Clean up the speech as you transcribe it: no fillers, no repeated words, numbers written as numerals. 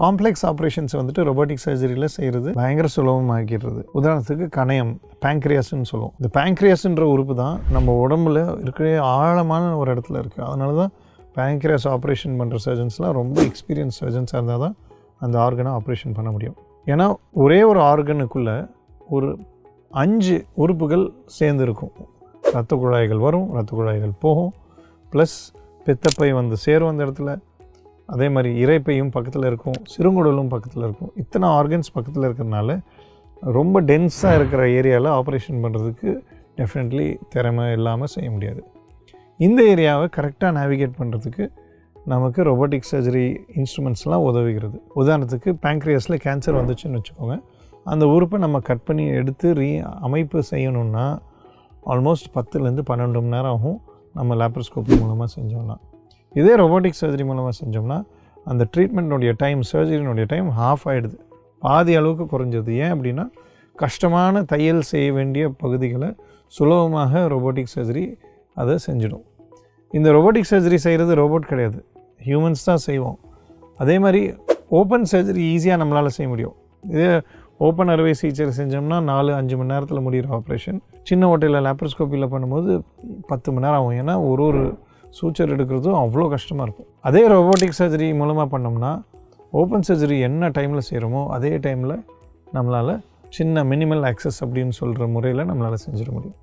Complex operations வந்துட்டு robotic சர்ஜரியில் செய்கிறது பயங்கர சுலபமாக்கிடுறது. உதாரணத்துக்கு கணையம், பேங்க்ரியாஸ்ன்னு சொல்லுவோம். இந்த பேங்க்ரியாஸ்ன்ற உறுப்பு தான் நம்ம உடம்புல இருக்கிற ஆழமான ஒரு இடத்துல இருக்குது. அதனால தான் பேங்க்ரியாஸ் ஆப்ரேஷன் பண்ணுற சர்ஜன்ஸ்லாம் ரொம்ப எக்ஸ்பீரியன்ஸ் சர்ஜன்ஸாக இருந்தால் தான் அந்த ஆர்கனை ஆப்ரேஷன் பண்ண முடியும். ஏன்னா ஒரே ஒரு ஆர்கனுக்குள்ளே ஒரு 5 உறுப்புகள் சேர்ந்துருக்கும். இரத்த குழாய்கள் வரும், இரத்த குழாய்கள் போகும், ப்ளஸ் பித்தப்பை வந்து சேரும் அந்த இடத்துல. அதே மாதிரி இரைப்பையும் பக்கத்தில் இருக்கும், சிறுங்குடலும் பக்கத்தில் இருக்கும். இத்தனை ஆர்கன்ஸ் பக்கத்தில் இருக்கிறதுனால ரொம்ப டென்ஸாக இருக்கிற ஏரியாவில் ஆப்ரேஷன் பண்ணுறதுக்கு டெஃபினெட்லி திறமை இல்லாமல் செய்ய முடியாது. இந்த ஏரியாவை கரெக்டாக நேவிகேட் பண்ணுறதுக்கு நமக்கு ரொபோட்டிக் சர்ஜரி இன்ஸ்ட்ருமெண்ட்ஸ்லாம் உதவுகிறது. உதாரணத்துக்கு பேங்க்ரியாஸில் கேன்சர் வந்துச்சுன்னு வச்சுக்கோங்க. அந்த உறுப்பை நம்ம கட் பண்ணி எடுத்து அமைப்பு செய்யணுன்னா ஆல்மோஸ்ட் 10லேருந்து 12 மணி நேரம் ஆகும் நம்ம லேப்ரோஸ்கோபி மூலமாக செஞ்சோம்னா. இதே ரொபோட்டிக் சர்ஜரி மூலமாக செஞ்சோம்னா அந்த ட்ரீட்மெண்ட்னுடைய டைம், சர்ஜரினுடைய டைம் ஹாஃப் ஆகிடுது, பாதி அளவுக்கு குறைஞ்சது. ஏன் அப்படின்னா கஷ்டமான தையல் செய்ய வேண்டிய பகுதிகளை சுலபமாக ரொபோட்டிக் சர்ஜரி அதை செஞ்சிடும். இந்த ரொபோட்டிக் சர்ஜரி செய்கிறது ரோபோட் கிடையாது, ஹியூமன்ஸ் தான் செய்வோம். அதே மாதிரி ஓப்பன் சர்ஜரி ஈஸியாக நம்மளால் செய்ய முடியும். இதே ஓப்பன் அறுவை சிகிச்சை செஞ்சோம்னா 4-5 மணி நேரத்தில் முடிகிற ஆப்ரேஷன். சின்ன ஓட்டையில் லேப்ரோஸ்கோப்பியில் பண்ணும்போது 10 மணி நேரம் ஆகும். ஏன்னா ஒரு சூச்சர் எடுக்கிறதும் அவ்வளோ கஷ்டமாக இருக்கும். அதே ரொபோட்டிக் சர்ஜரி மூலமாக பண்ணோம்னா ஓப்பன் சர்ஜரி என்ன டைமில் செய்கிறோமோ அதே டைமில் நம்மளால் சின்ன மினிமல் ஆக்சஸ் அப்படின்னு சொல்கிற முறையில் நம்மளால் செஞ்சிட முடியும்.